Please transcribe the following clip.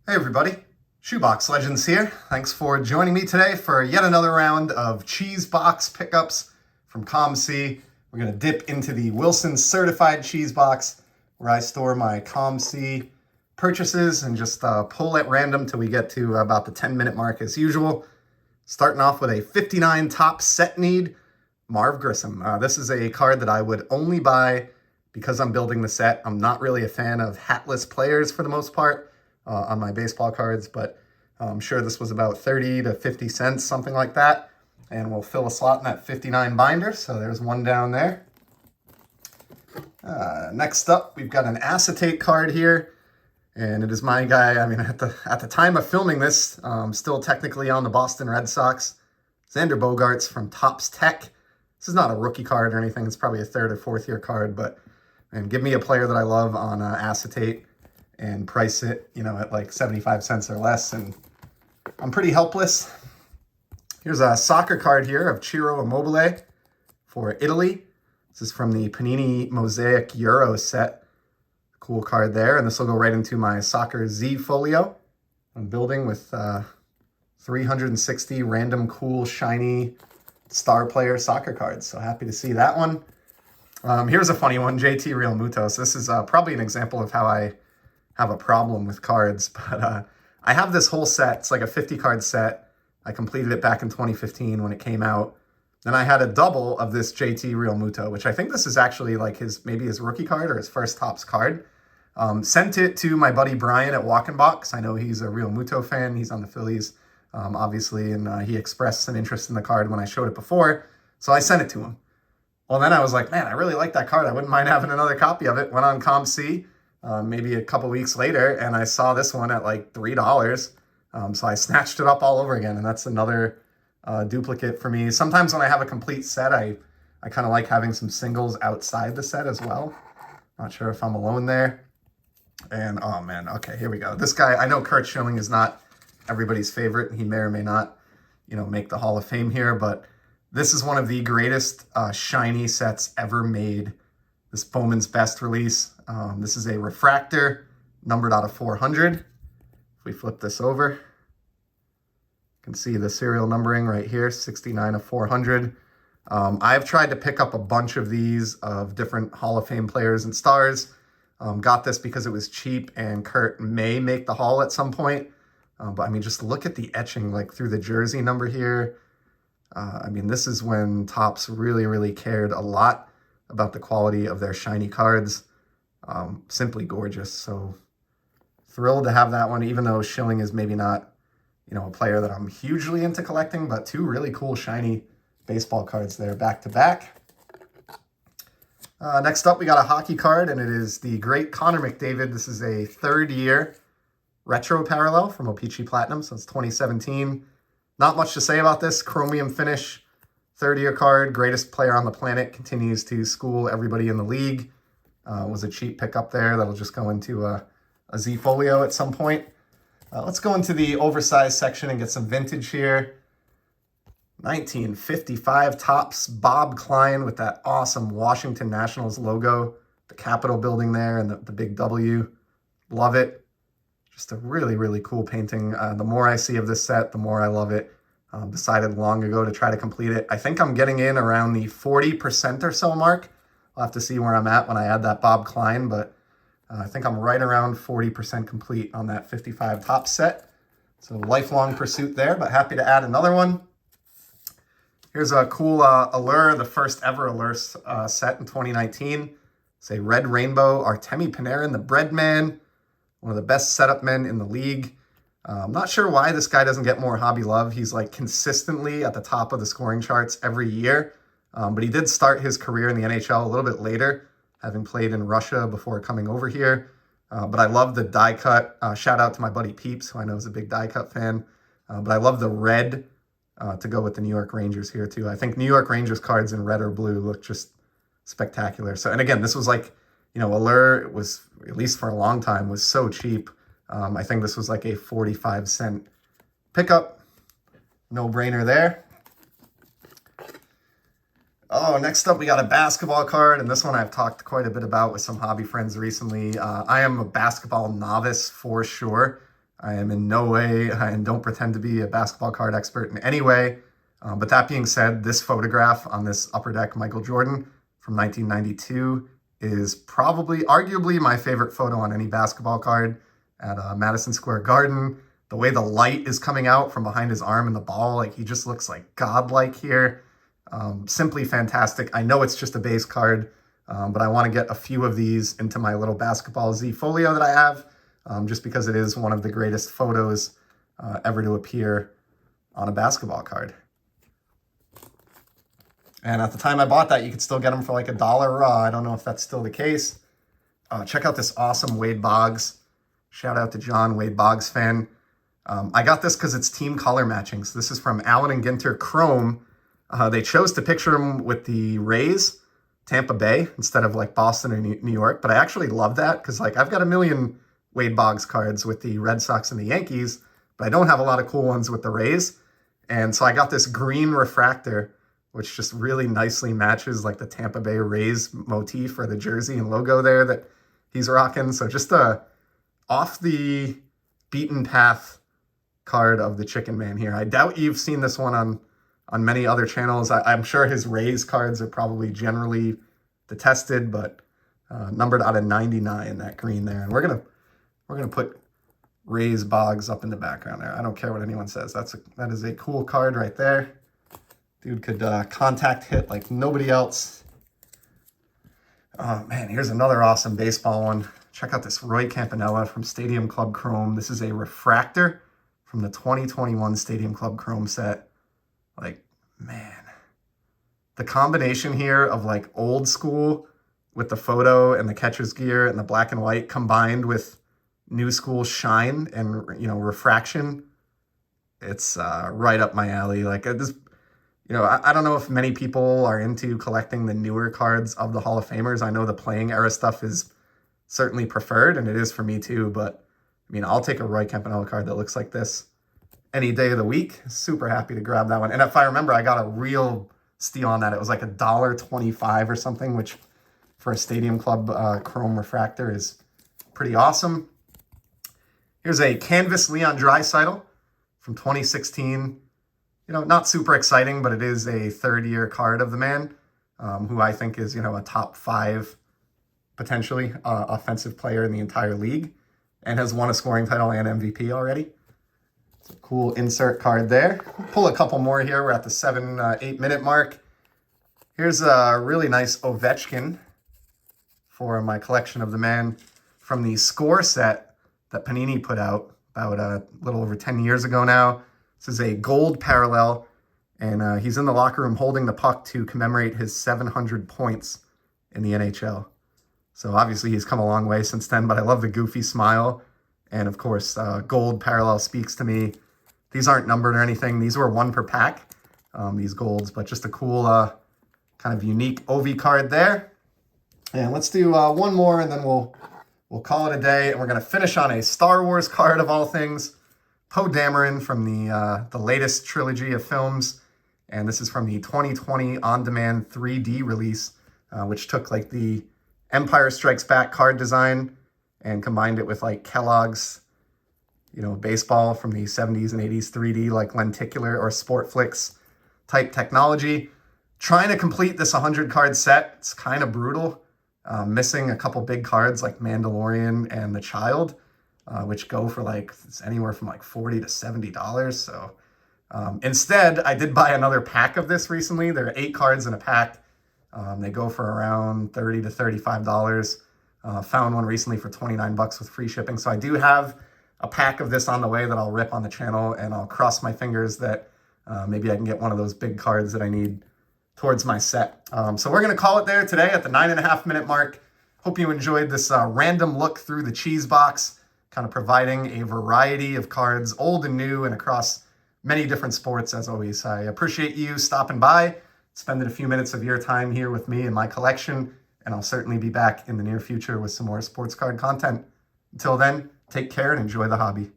Hey everybody, Shoebox Legends here. Thanks for joining me today for yet another round of cheese box pickups from COMC. We're going to dip into the Wilson Certified Cheese Box where I store my COMC purchases and just pull at random till we get to about the 10-minute mark as usual. Starting off with a 59 top set need, Marv Grissom. This is a card that I would only buy because I'm building the set. I'm not really a fan of hatless players for the most part. On my baseball cards, but I'm sure this was about 30 to 50 cents, something like that. And we'll fill a slot in that 59 binder. So there's one down there. Next up, we've got an acetate card here. And it is my guy. I mean, at the time of filming this, still technically on the Boston Red Sox, Xander Bogaerts from Topps Tech. This is not a rookie card or anything. It's probably a third or fourth year card, but and give me a player that I love on acetate and price it, at like 75 cents or less, and I'm pretty helpless. Here's a soccer card here of Ciro Immobile for Italy. This is from the Panini Mosaic Euro set. Cool card there, and this will go right into my Soccer Z folio. I'm building with 360 random cool, shiny star player soccer cards, so happy to see that one. Here's a funny one, JT Real Mutos. This is probably an example of how I have a problem with cards, but I have this whole set. It's like a 50 card set. I completed it back in 2015 when it came out. Then I had a double of this JT Real Muto, which I think this is actually like maybe his rookie card or his first Topps card. Sent it to my buddy Brian at Walk and Box. I know he's a Real Muto fan. He's on the Phillies, obviously, and he expressed some interest in the card when I showed it before. So I sent it to him. Well, then I was like, man, I really like that card. I wouldn't mind having another copy of it. Went on COMC. Maybe a couple weeks later, and I saw this one at like $3. So I snatched it up all over again, and that's another duplicate for me. Sometimes when I have a complete set, I kind of like having some singles outside the set as well. Not sure if I'm alone there. And oh man, okay, here we go. This guy, I know Curt Schilling is not everybody's favorite. He may or may not, make the Hall of Fame here, but this is one of the greatest shiny sets ever made. This Bowman's Best release. This is a refractor, numbered out of 400. If we flip this over, you can see the serial numbering right here, 69 of 400. I've tried to pick up a bunch of these of different Hall of Fame players and stars. Got this because it was cheap, and Curt may make the Hall at some point. But I mean, just look at the etching like through the jersey number here. I mean, this is when Topps really, really cared a lot about the quality of their shiny cards. Simply gorgeous. So thrilled to have that one, even though Schilling is maybe not, a player that I'm hugely into collecting, but two really cool shiny baseball cards there back to back. Next up, we got a hockey card, and it is the great Connor McDavid. This is a third-year retro parallel from O-Pee-Chee Platinum, so it's 2017. Not much to say about this. Chromium finish, third-year card, greatest player on the planet, continues to school everybody in the league. Was a cheap pickup there. That'll just go into a Z folio at some point. Let's go into the oversized section and get some vintage here. 1955 Topps Bob Klein with that awesome Washington Nationals logo, the Capitol building there, and the big W. Love it. Just a really, really cool painting. The more I see of this set, the more I love it. Decided long ago to try to complete it. I think I'm getting in around the 40% or so mark. I'll have to see where I'm at when I add that Bob Klein, but I think I'm right around 40% complete on that 55 Topps set. So lifelong pursuit there, but happy to add another one. Here's a cool Allure, the first ever Allure set in 2019. It's a Red Rainbow Artemi Panarin, the bread man, one of the best setup men in the league. I'm not sure why this guy doesn't get more hobby love. He's like consistently at the top of the scoring charts every year. But he did start his career in the NHL a little bit later, having played in Russia before coming over here. But I love the die cut. Shout out to my buddy Peeps, who I know is a big die cut fan. But I love the red to go with the New York Rangers here too. I think New York Rangers cards in red or blue look just spectacular. So, and again, this was like, Allure was, at least for a long time, was so cheap. I think this was like a 45-cent pickup. No brainer there. Oh, next up, we got a basketball card, and this one I've talked quite a bit about with some hobby friends recently. I am a basketball novice for sure. I am in no way, and don't pretend to be a basketball card expert in any way. But that being said, this photograph on this Upper Deck Michael Jordan from 1992 is probably, arguably, my favorite photo on any basketball card at Madison Square Garden. The way the light is coming out from behind his arm and the ball, like he just looks like godlike here. Simply fantastic. I know it's just a base card, but I want to get a few of these into my little Basketball Z folio that I have, just because it is one of the greatest photos ever to appear on a basketball card. And at the time I bought that, you could still get them for like $1 raw. I don't know if that's still the case. Check out this awesome Wade Boggs. Shout out to John, Wade Boggs fan. I got this because it's team color matching. So this is from Allen and Ginter Chrome. They chose to picture him with the Rays, Tampa Bay, instead of like Boston or New York. But I actually love that because like I've got a million Wade Boggs cards with the Red Sox and the Yankees, but I don't have a lot of cool ones with the Rays. And so I got this green refractor, which just really nicely matches like the Tampa Bay Rays motif or the jersey and logo there that he's rocking. So just a off the beaten path card of the Chicken Man here. I doubt you've seen this one on many other channels. I'm sure his Rays cards are probably generally detested, but numbered out of 99, that green there. And we're gonna put Rays Boggs up in the background there. I don't care what anyone says. That is a cool card right there. Dude could contact hit like nobody else. Oh man, here's another awesome baseball one. Check out this Roy Campanella from Stadium Club Chrome. This is a refractor from the 2021 Stadium Club Chrome set. Like, man, the combination here of like old school with the photo and the catcher's gear and the black and white combined with new school shine and, you know, refraction. It's right up my alley. Like this, you know, I don't know if many people are into collecting the newer cards of the Hall of Famers. I know the playing era stuff is certainly preferred, and it is for me too, but I mean, I'll take a Roy Campanella card that looks like this any day of the week. Super happy to grab that one. And if I remember, I got a real steal on that. It was like $1.25 or something, which for a Stadium Club Chrome refractor is pretty awesome. Here's a Canvas Leon Draisaitl from 2016. You know, not super exciting, but it is a third-year card of the man, who I think is, you know, a top 5, potentially, offensive player in the entire league, and has won a scoring title and MVP already. It's a cool insert card there. We'll pull a couple more here. We're at the 7-8 minute mark. Here's a really nice Ovechkin for my collection of the man from the Score set that Panini put out about a little over 10 years ago now. This is a gold parallel, and he's in the locker room holding the puck to commemorate his 700 points in the NHL. So obviously he's come a long way since then, but I love the goofy smile. And of course, gold parallel speaks to me. These aren't numbered or anything. These were 1 per pack, these golds, but just a cool kind of unique OV card there. And let's do one more, and then we'll call it a day. And we're going to finish on a Star Wars card of all things. Poe Dameron from the latest trilogy of films, and this is from the 2020 on-demand 3D release, which took like the Empire Strikes Back card design and combined it with like Kellogg's, you know, baseball from the 70s and 80s 3D, like lenticular or Sportflix type technology. Trying to complete this 100 card set, it's kind of brutal. Missing a couple big cards like Mandalorian and The Child, which go for like anywhere from like $40 to $70. So instead, I did buy another pack of this recently. There are 8 cards in a pack. They go for around $30 to $35. Found one recently for $29 with free shipping. So I do have a pack of this on the way that I'll rip on the channel, and I'll cross my fingers that maybe I can get one of those big cards that I need towards my set. So we're going to call it there today at the 9.5 minute mark. Hope you enjoyed this random look through the cheese box, kind of providing a variety of cards, old and new, and across many different sports, as always. I appreciate you stopping by, spending a few minutes of your time here with me and my collection, and I'll certainly be back in the near future with some more sports card content. Until then, take care and enjoy the hobby.